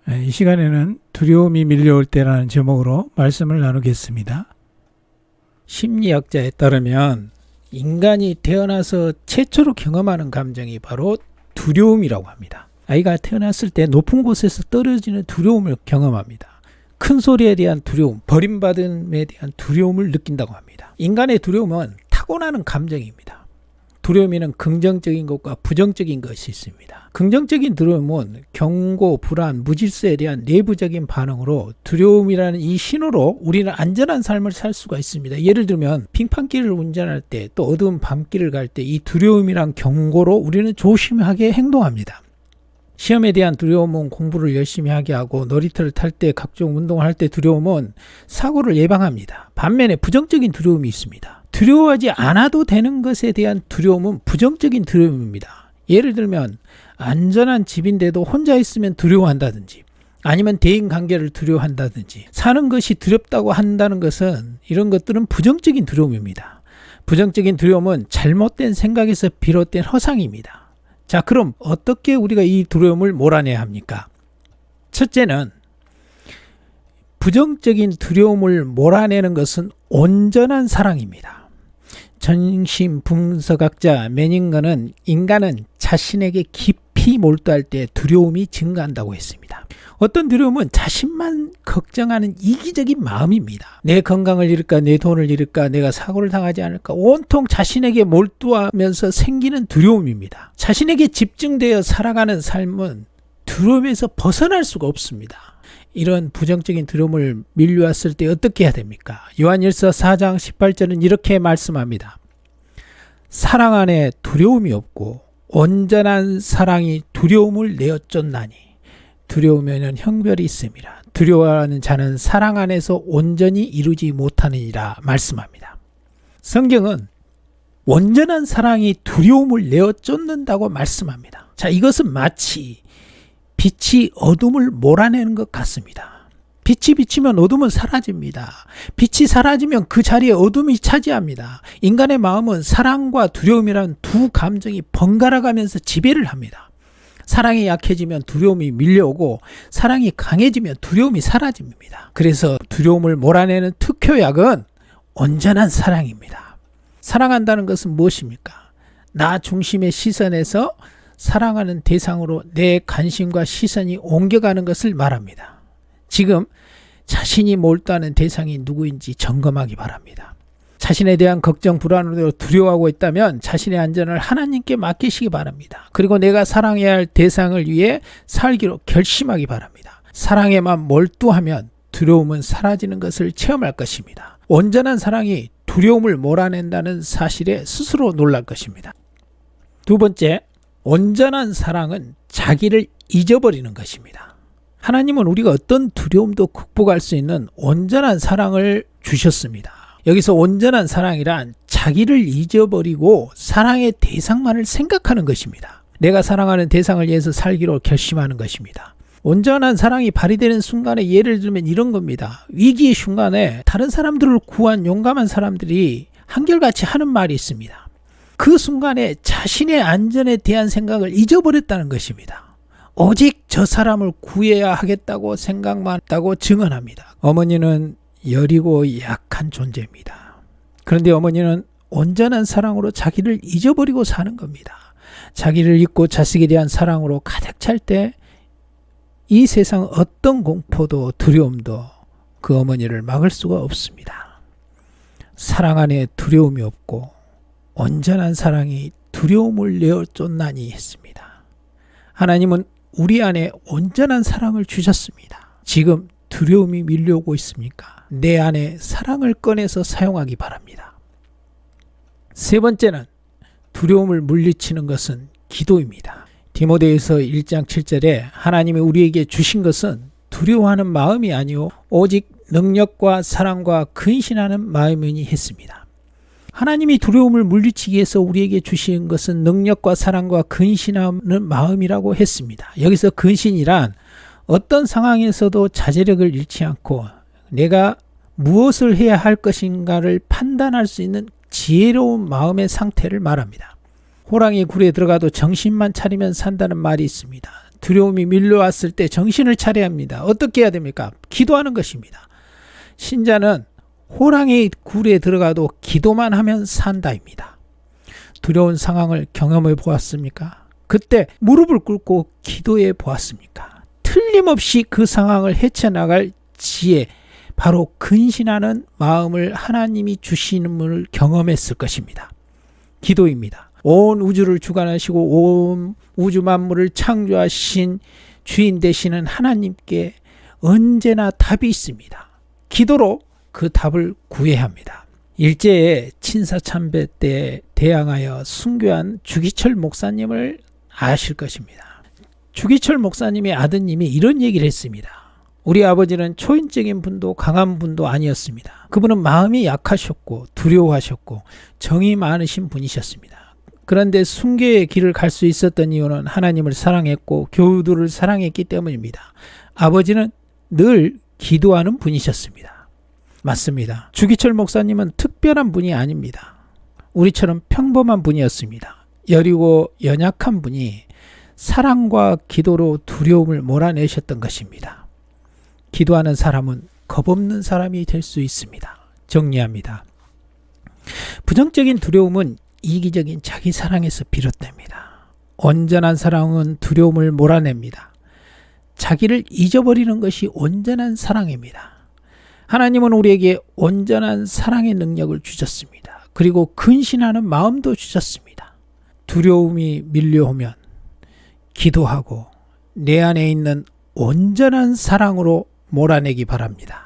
이 시간에는 두려움이 밀려올 때라는 제목으로 말씀을 나누겠습니다. 심리학자에 따르면 인간이 태어나서 최초로 경험하는 감정이 바로 두려움이라고 합니다. 아이가 태어났을 때 높은 곳에서 떨어지는 두려움을 경험합니다. 큰 소리에 대한 두려움, 버림받음에 대한 두려움을 느낀다고 합니다. 인간의 두려움은 타고나는 감정입니다. 두려움에는 긍정적인 것과 부정적인 것이 있습니다. 긍정적인 두려움은 경고, 불안, 무질서에 대한 내부적인 반응으로 두려움이라는 이 신호로 우리는 안전한 삶을 살 수가 있습니다. 예를 들면 빙판길을 운전할 때 또 어두운 밤길을 갈 때 이 두려움이란 경고로 우리는 조심하게 행동합니다. 시험에 대한 두려움은 공부를 열심히 하게 하고 놀이터를 탈 때 각종 운동을 할 때 두려움은 사고를 예방합니다. 반면에 부정적인 두려움이 있습니다. 두려워하지 않아도 되는 것에 대한 두려움은 부정적인 두려움입니다. 예를 들면 안전한 집인데도 혼자 있으면 두려워한다든지 아니면 대인관계를 두려워한다든지 사는 것이 두렵다고 한다는 것은 이런 것들은 부정적인 두려움입니다. 부정적인 두려움은 잘못된 생각에서 비롯된 허상입니다. 자, 그럼 어떻게 우리가 이 두려움을 몰아내야 합니까? 첫째는 부정적인 두려움을 몰아내는 것은 온전한 사랑입니다. 정신분석학자 매닝건은 인간은 자신에게 깊이 몰두할 때 두려움이 증가한다고 했습니다. 어떤 두려움은 자신만 걱정하는 이기적인 마음입니다. 내 건강을 잃을까, 내 돈을 잃을까, 내가 사고를 당하지 않을까, 온통 자신에게 몰두하면서 생기는 두려움입니다. 자신에게 집중되어 살아가는 삶은 두려움에서 벗어날 수가 없습니다. 이런 부정적인 두려움을 밀려왔을 때 어떻게 해야 됩니까? 요한일서 4장 18절은 이렇게 말씀합니다. 사랑 안에 두려움이 없고 온전한 사랑이 두려움을 내어 쫓나니 두려우면 형별이 있음이라. 두려워하는 자는 사랑 안에서 온전히 이루지 못하느니라 말씀합니다. 성경은 온전한 사랑이 두려움을 내어 쫓는다고 말씀합니다. 자, 이것은 마치 빛이 어둠을 몰아내는 것 같습니다. 빛이 비치면 어둠은 사라집니다. 빛이 사라지면 그 자리에 어둠이 차지합니다. 인간의 마음은 사랑과 두려움이란 두 감정이 번갈아가면서 지배를 합니다. 사랑이 약해지면 두려움이 밀려오고 사랑이 강해지면 두려움이 사라집니다. 그래서 두려움을 몰아내는 특효약은 온전한 사랑입니다. 사랑한다는 것은 무엇입니까? 나 중심의 시선에서 사랑하는 대상으로 내 관심과 시선이 옮겨가는 것을 말합니다. 지금 자신이 몰두하는 대상이 누구인지 점검하기 바랍니다. 자신에 대한 걱정, 불안으로 두려워하고 있다면 자신의 안전을 하나님께 맡기시기 바랍니다. 그리고 내가 사랑해야 할 대상을 위해 살기로 결심하기 바랍니다. 사랑에만 몰두하면 두려움은 사라지는 것을 체험할 것입니다. 온전한 사랑이 두려움을 몰아낸다는 사실에 스스로 놀랄 것입니다. 두 번째, 온전한 사랑은 자기를 잊어버리는 것입니다. 하나님은 우리가 어떤 두려움도 극복할 수 있는 온전한 사랑을 주셨습니다. 여기서 온전한 사랑이란 자기를 잊어버리고 사랑의 대상만을 생각하는 것입니다. 내가 사랑하는 대상을 위해서 살기로 결심하는 것입니다. 온전한 사랑이 발휘되는 순간에 예를 들면 이런 겁니다. 위기의 순간에 다른 사람들을 구한 용감한 사람들이 한결같이 하는 말이 있습니다. 그 순간에 자신의 안전에 대한 생각을 잊어버렸다는 것입니다. 오직 저 사람을 구해야 하겠다고 생각만 했다고 증언합니다. 어머니는 여리고 약한 존재입니다. 그런데 어머니는 온전한 사랑으로 자기를 잊어버리고 사는 겁니다. 자기를 잊고 자식에 대한 사랑으로 가득 찰 때 이 세상 어떤 공포도 두려움도 그 어머니를 막을 수가 없습니다. 사랑 안에 두려움이 없고 온전한 사랑이 두려움을 내어 쫓나니 했습니다. 하나님은 우리 안에 온전한 사랑을 주셨습니다. 지금 두려움이 밀려오고 있습니까? 내 안에 사랑을 꺼내서 사용하기 바랍니다. 세 번째는 두려움을 물리치는 것은 기도입니다. 디모데후서 1장 7절에 하나님이 우리에게 주신 것은 두려워하는 마음이 아니요 오직 능력과 사랑과 근신하는 마음이니 했습니다. 하나님이 두려움을 물리치기 위해서 우리에게 주신 것은 능력과 사랑과 근신하는 마음이라고 했습니다. 여기서 근신이란 어떤 상황에서도 자제력을 잃지 않고 내가 무엇을 해야 할 것인가를 판단할 수 있는 지혜로운 마음의 상태를 말합니다. 호랑이 굴에 들어가도 정신만 차리면 산다는 말이 있습니다. 두려움이 밀려왔을 때 정신을 차려야 합니다. 어떻게 해야 됩니까? 기도하는 것입니다. 신자는 호랑이 굴에 들어가도 기도만 하면 산다입니다. 두려운 상황을 경험해 보았습니까? 그때 무릎을 꿇고 기도해 보았습니까? 틀림없이 그 상황을 헤쳐나갈 지혜, 바로 근신하는 마음을 하나님이 주시는 경험했을 것입니다. 기도입니다. 온 우주를 주관하시고 온 우주 만물을 창조하신 주인 되시는 하나님께 언제나 답이 있습니다. 기도로 그 답을 구해야 합니다. 일제의 친사참배 때 대항하여 순교한 주기철 목사님을 아실 것입니다. 주기철 목사님의 아드님이 이런 얘기를 했습니다. 우리 아버지는 초인적인 분도 강한 분도 아니었습니다. 그분은 마음이 약하셨고 두려워하셨고 정이 많으신 분이셨습니다. 그런데 순교의 길을 갈 수 있었던 이유는 하나님을 사랑했고 교우들을 사랑했기 때문입니다. 아버지는 늘 기도하는 분이셨습니다. 맞습니다. 주기철 목사님은 특별한 분이 아닙니다. 우리처럼 평범한 분이었습니다. 여리고 연약한 분이 사랑과 기도로 두려움을 몰아내셨던 것입니다. 기도하는 사람은 겁없는 사람이 될 수 있습니다. 정리합니다. 부정적인 두려움은 이기적인 자기 사랑에서 비롯됩니다. 온전한 사랑은 두려움을 몰아냅니다. 자기를 잊어버리는 것이 온전한 사랑입니다. 하나님은 우리에게 온전한 사랑의 능력을 주셨습니다. 그리고 근신하는 마음도 주셨습니다. 두려움이 밀려오면 기도하고 내 안에 있는 온전한 사랑으로 몰아내기 바랍니다.